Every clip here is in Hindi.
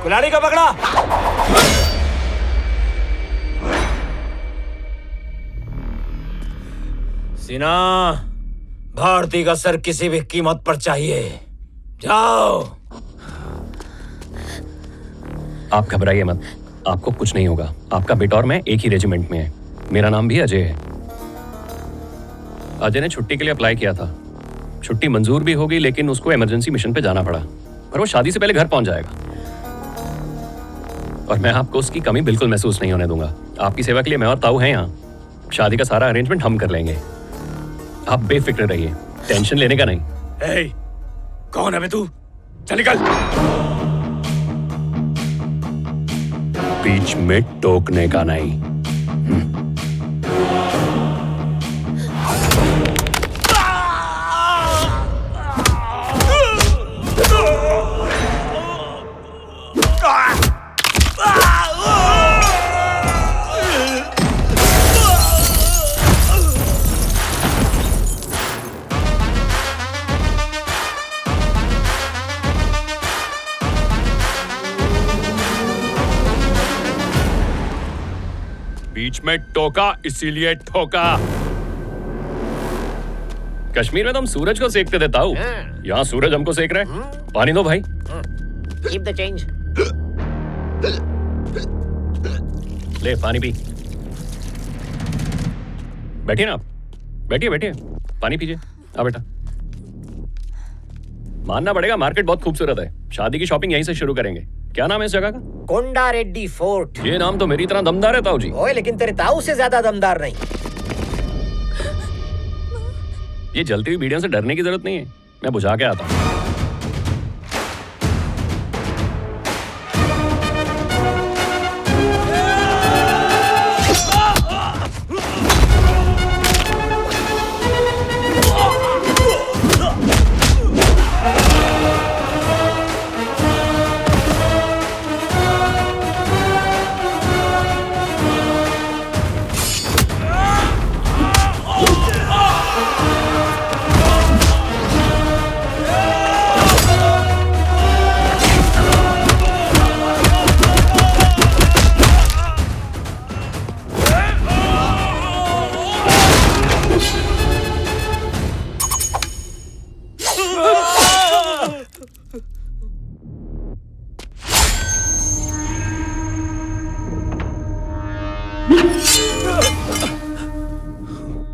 कुल्हाड़ी को पकड़ा। सिन्हा, भारती का सर किसी भी कीमत पर चाहिए। जाओ। आप घबराइए मत, आपको कुछ नहीं होगा। आपका बेटा और मैं एक ही रेजिमेंट में है। मेरा नाम भी अजय है। अजय ने छुट्टी के लिए अप्लाई किया था। छुट्टी मंजूर भी होगी, लेकिन उसको इमरजेंसी मिशन पे जाना पड़ा। पर वो शादी से पहले घर पहुंच जाएगा और मैं आपको उसकी कमी बिल्कुल महसूस नहीं होने दूंगा। आपकी सेवा के लिए मैं और ताऊ हैं यहाँ। शादी का सारा अरेंजमेंट हम कर लेंगे। आप बेफिक्र रहिए, टेंशन लेने का नहीं। ए, कौन है बे तू? चल निकल। बीच में टोकने का नहीं। बीच में टोका इसीलिए ठोका। कश्मीर में तो हम सूरज को सेकते थे ताऊ, यहाँ सूरज हमको सेक रहे। पानी दो भाई। Keep the change. ले पानी पी। बैठिए ना आप, बैठिए बैठिए, पानी पीजिए। आ बेटा, मानना पड़ेगा मार्केट बहुत खूबसूरत है। शादी की शॉपिंग यहीं से शुरू करेंगे। क्या नाम है इस जगह का? कोंडा रेड्डी फोर्ट। ये नाम तो मेरी तरह दमदार है ताऊ जी। ओए, लेकिन तेरे ताऊ से ज्यादा दमदार नहीं। ये जलती हुई बीड़ियों से डरने की जरूरत नहीं है, मैं बुझा के आता हूँ।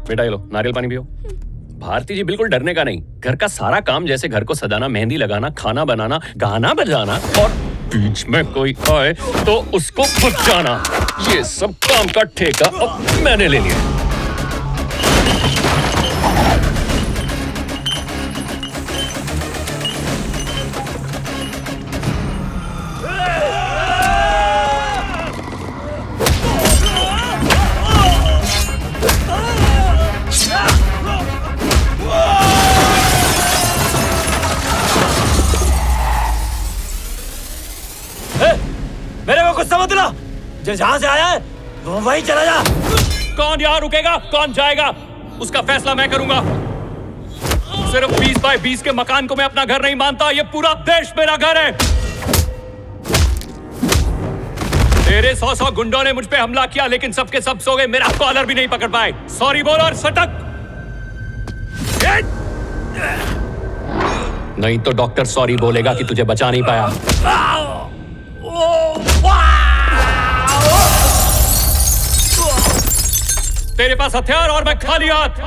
बेटा ये लो नारियल पानी पियो। भारती जी बिल्कुल डरने का नहीं। घर का सारा काम, जैसे घर को सजाना, मेहंदी लगाना, खाना बनाना, गाना बजाना, और बीच में कोई आए तो उसको बचाना, ये सब काम का ठेका अब मैंने ले लिया। जहां से आया है वो वहीं चला जा। कौन यहाँ रुकेगा, कौन जाएगा, उसका फैसला मैं करूंगा। सिर्फ 20 बाय 20 के मकान को मैं अपना घर नहीं मानता। ये पूरा देश मेरा घर है। तेरे 100 गुंडों ने मुझ पे हमला किया, लेकिन सबके सब सो गए। मेरा कॉलर भी नहीं पकड़ पाए। सॉरी बोल और सटक। नहीं तो डॉक्टर सॉरी बोलेगा कि तुझे बचा नहीं पाया। तेरे पास हथियार और मैं खाली हाथ।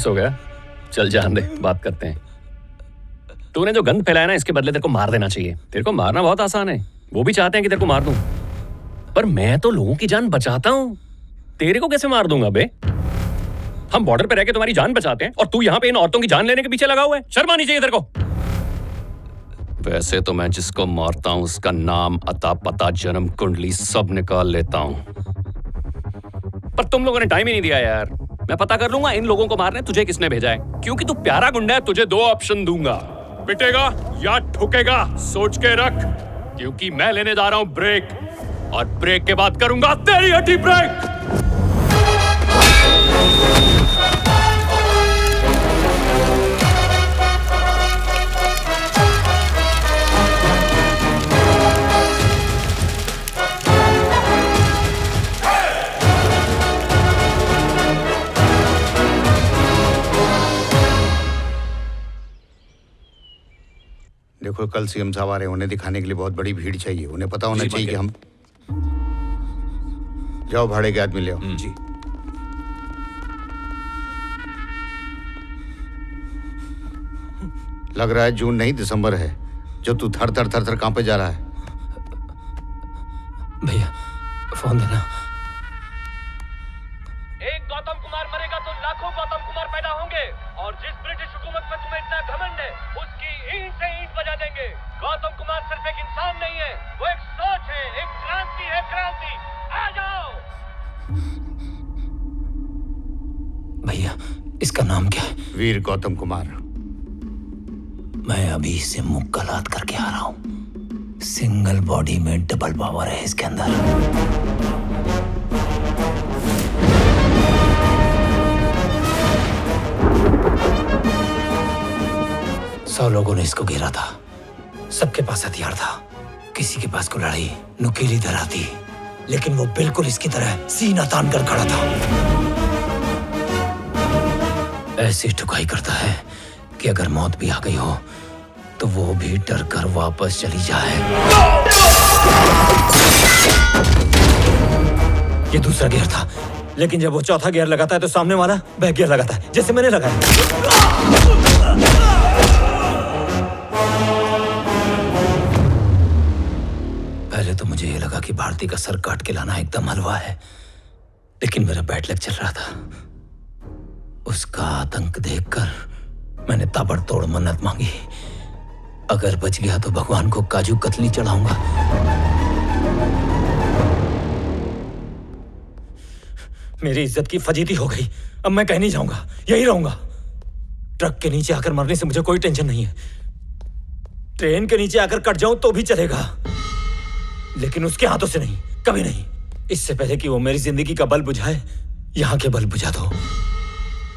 हो गया? चल जान दे, बात करते हैं। तूने जो गंद फैलाया ना, इसके बदले तेरे को मार देना चाहिए। तेरे को मारना बहुत आसान है, वो भी चाहते हैं कि तेरे को मार दूं, पर मैं तो लोगों की जान बचाता हूं। तेरे को कैसे मार दूंगा बे? हम बॉर्डर पे रह के तुम्हारी जान बचाते हैं और तू यहाँ पे इन औरतों की जान लेने के पीछे लगा हुआ है। शर्म आनी चाहिए तेरे को। वैसे तो मैं जिसको मारता हूं उसका नाम, अता, पता, जन्म कुंडली सब निकाल लेता हूं, पर तुम लोगों ने टाइम ही नहीं दिया यार। मैं पता कर लूंगा इन लोगों को मारने तुझे किसने भेजा है, क्योंकि तू प्यारा गुंडा है। तुझे 2 ऑप्शन दूंगा, पिटेगा या ठुकेगा, सोच के रख, क्योंकि मैं लेने जा रहा हूं ब्रेक, और ब्रेक के बाद करूंगा तेरी हड्डी ब्रेक। देखो, कल सीएम साहब आ रहे हैं, उन्हें दिखाने के लिए बहुत बड़ी भीड़ चाहिए। उन्हें पता होना चाहिए कि हम। जाओ, भाड़े के आदमी ले आओ। जी। लग रहा है जून नहीं दिसंबर है, जो तू थर थर थर थर कांपे जा रहा है। भैया फोन देना। एक गौतम कुमार मरेगा तो लाखों गौतम कुमार पैदा होंगे, और जिस ब्रिटिश हुकूमत पर तुम्हें इतना घमंड है उसकी ईंट से ईंट बजा देंगे। गौतम कुमार सिर्फ एक इंसान नहीं है, वो एक सोच है, एक क्रांति है। क्रांति, आ जाओ। भैया इसका नाम क्या है? वीर गौतम कुमार। मैं अभी इसे मुक्कलात करके आ रहा हूँ। सिंगल बॉडी में डबल पावर है इसके अंदर। 100 लोगों ने इसको घेरा था, सबके पास हथियार था, किसी के पास कुल्हाड़ी, नुकीली धार थी, लेकिन वो बिल्कुल इसकी तरह सीना तान कर खड़ा था। ऐसी ठुकाई करता है कि अगर मौत भी आ गई हो तो वो भी डर कर वापस चली जाए। ये दूसरा गियर था, लेकिन जब वो चौथा गियर लगाता है तो सामने वाला बैक गियर लगाता है, जैसे मैंने लगाया। पहले तो मुझे ये लगा कि भारती का सर काट के लाना एकदम हलवा है, लेकिन मेरा बैड लक चल रहा था। उसका आतंक देखकर मैंने ताबड़तोड़ मन्नत मांगी, अगर बच गया तो भगवान को काजू कतली चढ़ाऊंगा। मेरी इज्जत की फजीती हो गई, अब मैं कहीं नहीं जाऊंगा, यही रहूंगा। ट्रक के नीचे आकर मरने से मुझे कोई टेंशन नहीं है, ट्रेन के नीचे आकर कट जाऊं तो भी चलेगा, लेकिन उसके हाथों से नहीं, कभी नहीं। इससे पहले कि वो मेरी जिंदगी का बल बुझाए, यहां के बल बुझा दो।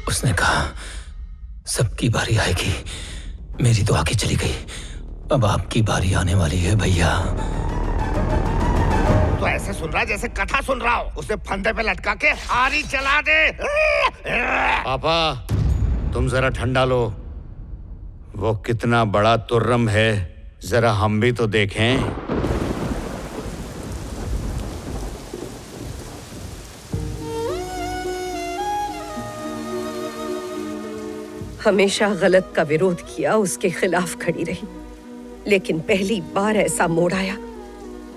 उसने कहा सबकी बारी आएगी, मेरी तो आके चली गई, अब आपकी बारी आने वाली है भैया। तो ऐसे सुन रहा जैसे कथा सुन रहा हो। उसे फंदे पे लटका के आरी चला दे। पापा तुम जरा ठंडा लो, वो कितना बड़ा तुर्रम है, जरा हम भी तो देखें। हमेशा गलत का विरोध किया, उसके खिलाफ खड़ी रही, लेकिन पहली बार ऐसा मोड़ आया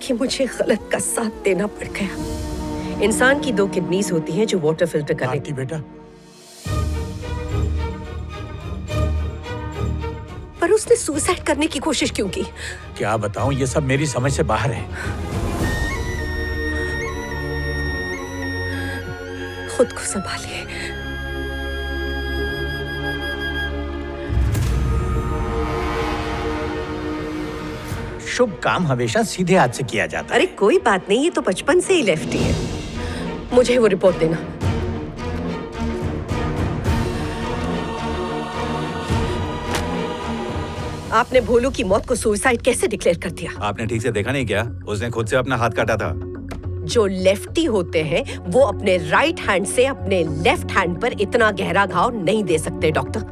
कि मुझे गलत का साथ देना पड़ गया। इंसान की 2 किडनीज होती हैं जो वाटर फिल्टर करने की। बेटा, पर उसने सुसाइड करने की कोशिश क्यों की? क्या बताऊं, ये सब मेरी समझ से बाहर है। खुद को संभालिए। शुभ काम हमेशा सीधे हाथ से किया जाता है। अरे कोई बात नहीं, ये तो बचपन से ही लेफ्टी है। मुझे वो रिपोर्ट देना। आपने भोलू की मौत को सुसाइड कैसे डिक्लेयर कर दिया? आपने ठीक से देखा नहीं क्या? उसने खुद से अपना हाथ काटा था। जो लेफ्टी होते हैं वो अपने राइट हैंड से अपने लेफ्ट हैंड पर इतना गहरा घाव नहीं दे सकते। डॉक्टर,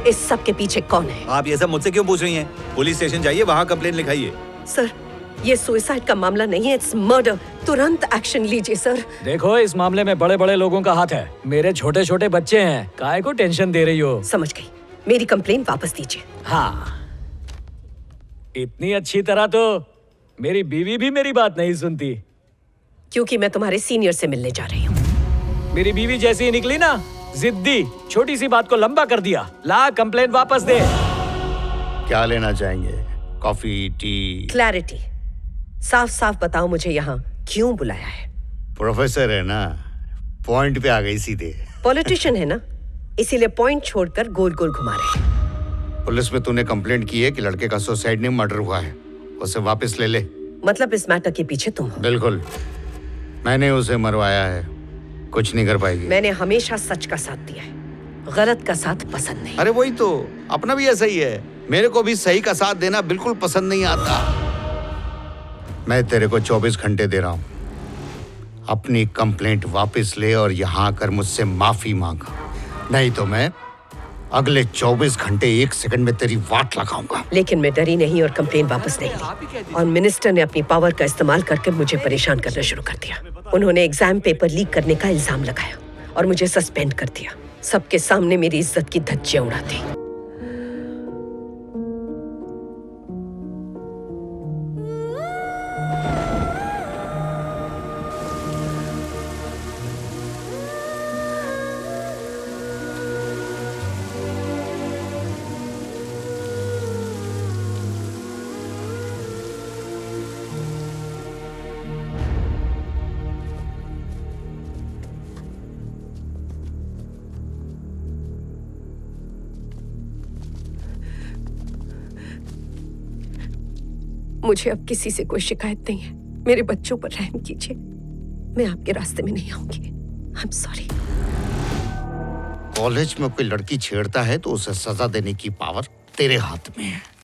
इस सब के पीछे कौन है? आप ये सब मुझसे क्यों पूछ रही हैं? पुलिस स्टेशन जाइए, वहाँ कंप्लेन लिखाइए। सर, ये सुसाइड का मामला नहीं है, इट्स मर्डर। तुरंत एक्शन लीजिए सर। देखो, इस मामले में बड़े बड़े लोगों का हाथ है। मेरे छोटे छोटे बच्चे हैं, काहे को टेंशन दे रही हो? समझ गई, मेरी कंप्लेन वापस दीजिए। हाँ, इतनी अच्छी तरह तो मेरी बीवी भी मेरी बात नहीं सुनती। क्योंकि मैं तुम्हारे सीनियर से मिलने जा रही हूँ। मेरी बीवी जैसी ही निकली ना, जिद्दी, छोटी सी बात को लंबा कर दिया। ला, कंप्लेंट वापस दे। क्या लेना चाहेंगे? Coffee, T? क्लैरिटी, साफ साफ बताओ मुझे यहाँ क्यों बुलाया है? प्रोफेसर है ना, पॉइंट पे आ गई सीधे। पॉलिटिशियन है ना, इसीलिए पॉइंट छोड़कर गोल गोल घुमा रहे हैं। पुलिस में तूने कंप्लेंट की है कि लड़के का सुसाइड नहीं मर्डर हुआ है, उसे वापस ले ले। मतलब इस मैटर के पीछे तुम हो? बिल्कुल, मैंने उसे मरवाया है, कुछ नहीं कर पाएगी। मैंने हमेशा सच का साथ दिया है, गलत का साथ पसंद नहीं। अरे वही तो, अपना भी ऐसा ही है। मेरे को भी सही का साथ देना बिल्कुल पसंद नहीं आता। मैं तेरे को 24 घंटे दे रहा हूं, अपनी कंप्लेंट वापस ले और यहां आकर मुझसे माफी मांगा, नहीं तो मैं अगले 24 घंटे 1 सेकंड में तेरी वाट लगाऊंगा। लेकिन मैं डरी नहीं और कंप्लेन वापस नहीं ली। और मिनिस्टर ने अपनी पावर का इस्तेमाल करके मुझे परेशान करना शुरू कर दिया। उन्होंने एग्जाम पेपर लीक करने का इल्जाम लगाया और मुझे सस्पेंड कर दिया। सबके सामने मेरी इज्जत की धज्जियां उड़ाती। मुझे अब किसी से कोई शिकायत नहीं है। मेरे बच्चों पर रहम कीजिए। मैं आपके रास्ते में नहीं आऊंगी। I am sorry. कॉलेज में कोई लड़की छेड़ता है तो उसे सजा देने की पावर तेरे हाथ में है।